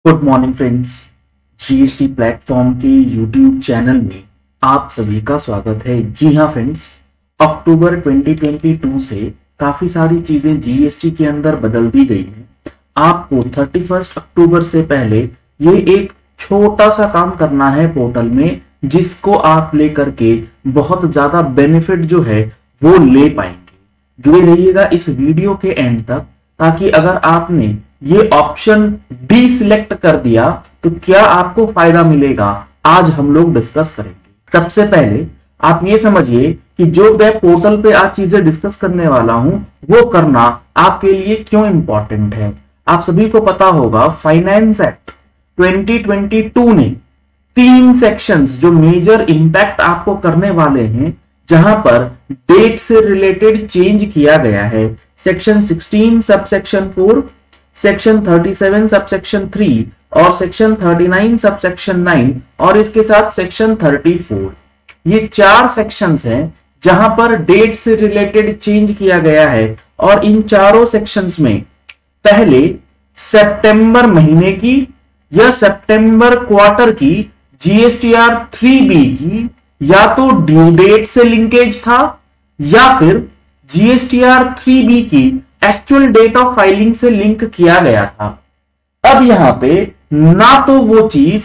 Good morning friends, GST platform के YouTube channel में आप सभी का स्वागत है। जी हाँ फ्रेंड्स, अक्टूबर 2022 से काफी सारी चीजें जीएसटी के अंदर बदल दी गई हैं। आपको 31 अक्टूबर से पहले ये एक छोटा सा काम करना है पोर्टल में, जिसको आप लेकर के बहुत ज्यादा बेनिफिट जो है वो ले पाएंगे। जुड़े रहिएगा इस वीडियो के एंड तक, ताकि अगर आपने ये ऑप्शन डी सिलेक्ट कर दिया तो क्या आपको फायदा मिलेगा, आज हम लोग डिस्कस करेंगे। सबसे पहले आप ये समझिए कि जो मैं पोर्टल पे आज चीजें डिस्कस करने वाला हूं वो करना आपके लिए क्यों इंपॉर्टेंट है। आप सभी को पता होगा, फाइनेंस एक्ट 2022 ने 3 सेक्शंस जो मेजर इंपैक्ट आपको करने वाले हैं, जहां पर डेट से रिलेटेड चेंज किया गया है। सेक्शन 16 सबसेक्शन 4, सेक्शन 37 सबसेक्शन 3 और सेक्शन 39 सबसेक्शन 9 और इसके साथ सेक्शन 34। ये 4 सेक्शंस हैं जहां पर डेट से रिलेटेड चेंज किया गया है। और इन चारों सेक्शंस में पहले सितंबर महीने की या सितंबर क्वार्टर की जीएसटीआर 3B की या तो ड्यू डेट से लिंकेज था या फिर जीएसटीआर 3B की एक्चुअल डेट ऑफ फाइलिंग से लिंक किया गया था। अब यहां पे ना तो वो चीज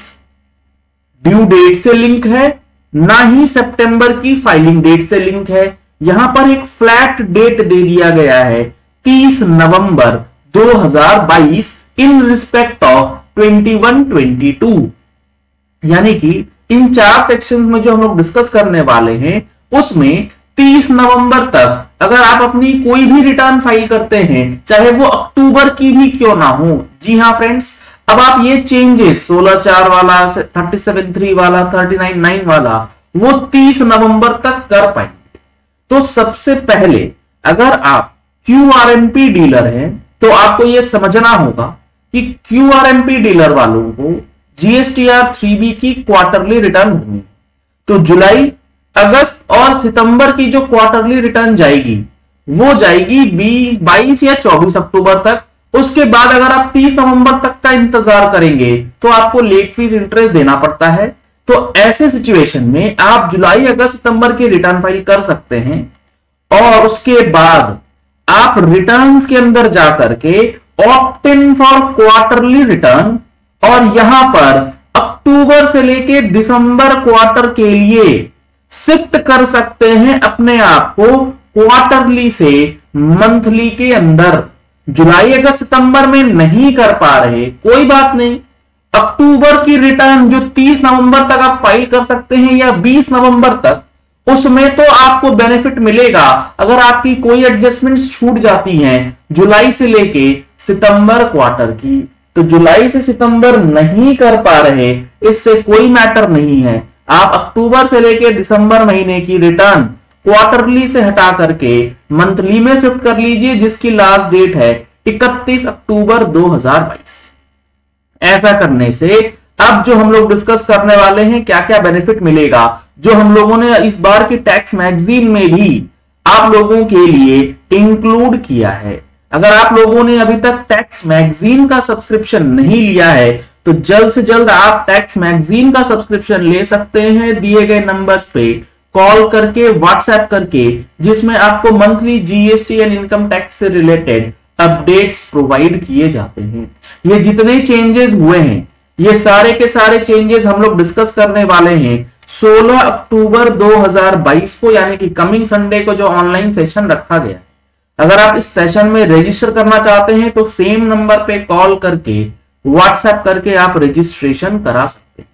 ड्यू डेट से लिंक है, ना ही सितंबर की फाइलिंग डेट से लिंक है। यहां पर एक फ्लैट डेट दे दिया गया है 30 नवंबर 2022 इन रिस्पेक्ट ऑफ 21-22। यानी कि इन 4 सेक्शंस में जो हम लोग डिस्कस करने वाले हैं उसमें 30 नवंबर तक अगर आप अपनी कोई भी रिटर्न फाइल करते हैं, चाहे वो अक्टूबर की भी क्यों ना हो। जी हाँ फ्रेंड्स, अब आप ये चेंजेस 16/4 वाला, 37/3 वाला, 39/9 वाला वो 30 नवंबर तक कर पाएंगे। तो सबसे पहले अगर आप क्यूआरएमपी डीलर हैं तो आपको यह समझना होगा कि क्यूआरएमपी डीलर वालों को जीएसटीआर 3B की क्वार्टरली रिटर्न भरनी। तो जुलाई, अगस्त और सितंबर की जो क्वार्टरली रिटर्न जाएगी वो जाएगी 22 या 24 अक्टूबर तक। उसके बाद अगर आप 30 नवंबर तक का इंतजार करेंगे तो आपको लेट फीस इंटरेस्ट देना पड़ता है। तो ऐसे सिचुएशन में आप जुलाई, अगस्त, सितंबर की रिटर्न फाइल कर सकते हैं और उसके बाद आप रिटर्न्स के अंदर जाकर के opt in for quarterly return और यहां पर अक्टूबर से लेके दिसंबर क्वार्टर के लिए शिफ्ट कर सकते हैं अपने आप को क्वार्टरली से मंथली के अंदर। जुलाई, अगस्त, सितंबर में नहीं कर पा रहे, कोई बात नहीं। अक्टूबर की रिटर्न जो 30 नवंबर तक आप फाइल कर सकते हैं या 20 नवंबर तक, उसमें तो आपको बेनिफिट मिलेगा। अगर आपकी कोई एडजस्टमेंट्स छूट जाती हैं जुलाई से लेके सितंबर क्वार्टर की, तो जुलाई से सितंबर नहीं कर पा रहे, इससे कोई मैटर नहीं है। आप अक्टूबर से लेकर दिसंबर महीने की रिटर्न क्वार्टरली से हटा करके मंथली में शिफ्ट कर लीजिए, जिसकी लास्ट डेट है 31 अक्टूबर 2022। ऐसा करने से अब जो हम लोग डिस्कस करने वाले हैं क्या क्या बेनिफिट मिलेगा, जो हम लोगों ने इस बार की टैक्स मैगजीन में भी आप लोगों के लिए इंक्लूड किया है। अगर आप लोगों ने अभी तक टैक्स मैगजीन का सब्सक्रिप्शन नहीं लिया है तो जल्द से जल्द आप टैक्स मैगजीन का सब्सक्रिप्शन ले सकते हैं दिए गए नंबर्स पे कॉल करके, व्हाट्सएप करके, जिसमें आपको monthly GST and income tax से रिलेटेड अपडेट्स प्रोवाइड किए जाते हैं। ये जितने चेंजेस हुए हैं ये सारे के सारे चेंजेस हम लोग डिस्कस करने वाले हैं 16 अक्टूबर 2022 को, यानी कि कमिंग संडे को जो ऑनलाइन सेशन रखा गया। अगर आप इस सेशन में रजिस्टर करना चाहते हैं तो सेम नंबर पे कॉल करके, व्हाट्सएप करके आप रजिस्ट्रेशन करा सकते हैं।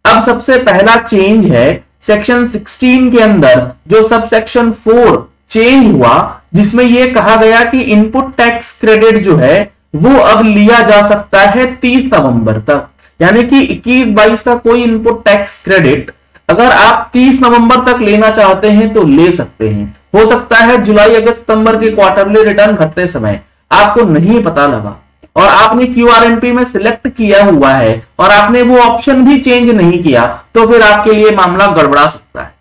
अब सबसे पहला चेंज है सेक्शन 16 के अंदर जो सब सेक्शन 4 चेंज हुआ, जिसमें यह कहा गया कि इनपुट टैक्स क्रेडिट जो है वो अब लिया जा सकता है 30 नवंबर तक। यानी कि 21-22 का कोई इनपुट टैक्स क्रेडिट अगर आप 30 नवंबर तक लेना चाहते हैं तो ले सकते हैं। हो सकता है जुलाई, अगस्त, सितंबर की क्वार्टरली रिटर्न भरते समय आपको नहीं पता लगा और आपने क्यूआरएमपी में सिलेक्ट किया हुआ है और आपने वो ऑप्शन भी चेंज नहीं किया, तो फिर आपके लिए मामला गड़बड़ा सकता है।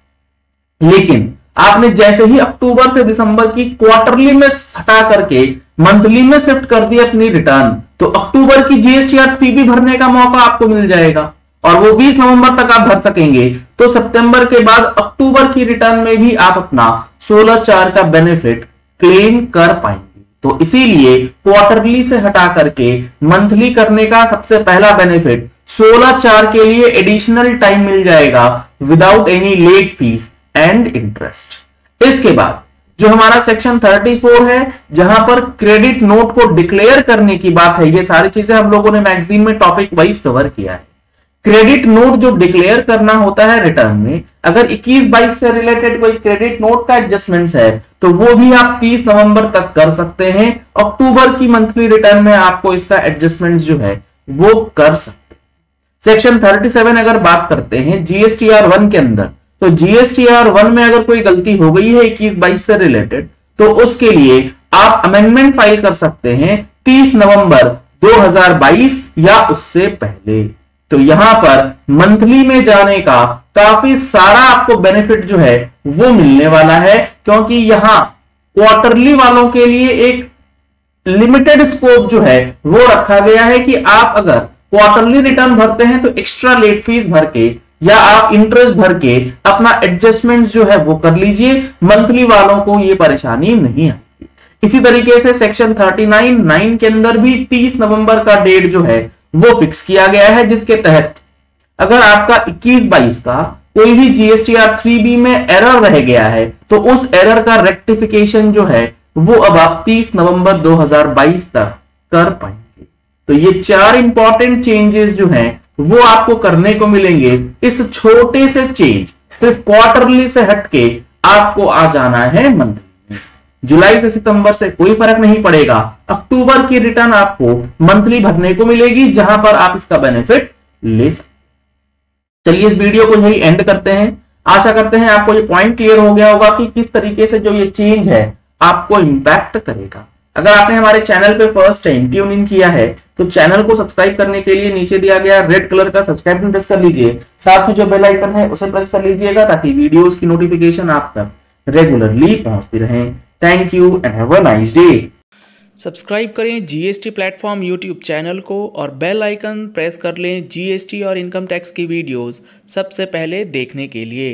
लेकिन आपने जैसे ही अक्टूबर से दिसंबर की क्वार्टरली में हटा करके मंथली में शिफ्ट कर दिया अपनी रिटर्न, तो अक्टूबर की जीएसटीआर 3B भरने का मौका आपको मिल जाएगा और वो 20 नवंबर तक आप भर सकेंगे। तो सितंबर के बाद अक्टूबर की रिटर्न में भी आप अपना 16/4 का बेनिफिट क्लेम कर पाएंगे। तो इसीलिए क्वार्टरली से हटा करके मंथली करने का सबसे पहला बेनिफिट 16/4 के लिए एडिशनल टाइम मिल जाएगा without any late fee and interest. इसके बाद जो हमारा सेक्शन 34 है, जहां पर क्रेडिट नोट को डिक्लेयर करने की बात है, ये सारी चीजें हम लोगों ने मैगजीन में टॉपिक वाइज कवर किया है। क्रेडिट नोट जो डिक्लेयर करना होता है रिटर्न में, अगर 21-22 से रिलेटेड कोई क्रेडिट नोट का एडजस्टमेंट्स है तो वो भी आप 30 नवंबर तक कर सकते हैं। अक्टूबर की मंथली रिटर्न में आपको इसका एडजस्टमेंट जो है वो कर सकते हैं। सेक्शन 37 अगर बात करते हैं जीएसटीआर 1 के अंदर, तो जीएसटीआर 1 में अगर कोई गलती हो गई है 21-22 से रिलेटेड, तो उसके लिए आप अमेंडमेंट फाइल कर सकते हैं 30 नवंबर 2022 या उससे पहले। तो यहां पर मंथली में जाने का काफी सारा आपको बेनिफिट जो है वो मिलने वाला है, क्योंकि यहां क्वार्टरली वालों के लिए एक लिमिटेड स्कोप जो है वो रखा गया है कि आप अगर क्वार्टरली रिटर्न भरते हैं तो एक्स्ट्रा लेट फीस भर के या आप इंटरेस्ट भर के अपना एडजस्टमेंट जो है वो कर लीजिए। मंथली वालों को ये परेशानी नहीं आती। इसी तरीके से सेक्शन 39(9) के अंदर भी 30 नवंबर का डेट जो है वो फिक्स किया गया है, जिसके तहत अगर आपका 21-22 का कोई भी जीएसटीआर 3B में एरर रह गया है तो उस एरर का रेक्टिफिकेशन जो है वो अब आप 30 नवंबर 2022 तक कर पाएंगे। तो ये 4 इंपॉर्टेंट चेंजेस जो हैं वो आपको करने को मिलेंगे। इस छोटे से चेंज सिर्फ क्वार्टरली से हटके आपको आ जाना है मंथली। जुलाई से सितंबर से कोई फर्क नहीं पड़ेगा, अक्टूबर की रिटर्न आपको मंथली भरने को मिलेगी, जहां पर आप इसका बेनिफिट ले सकते। चलिए इस वीडियो को यही एंड करते हैं। आशा करते हैं आपको ये पॉइंट क्लियर हो गया होगा कि किस तरीके से जो ये चेंज है आपको इंपैक्ट करेगा। अगर आपने हमारे चैनल पे फर्स्ट टाइम ट्यून इन किया है तो चैनल को सब्सक्राइब करने के लिए नीचे दिया गया रेड कलर का सब्सक्राइब बटन प्रेस कर लीजिए, साथ में जो बेल आइकन है उसे प्रेस कर लीजिएगा ताकि वीडियोस की नोटिफिकेशन आप तक रेगुलरली पहुंचती रहे। Thank you and have a nice day. Subscribe करें जीएसटी प्लेटफॉर्म यूट्यूब चैनल को और बेल आइकन प्रेस कर लें जीएसटी और इनकम टैक्स की वीडियोस सबसे पहले देखने के लिए।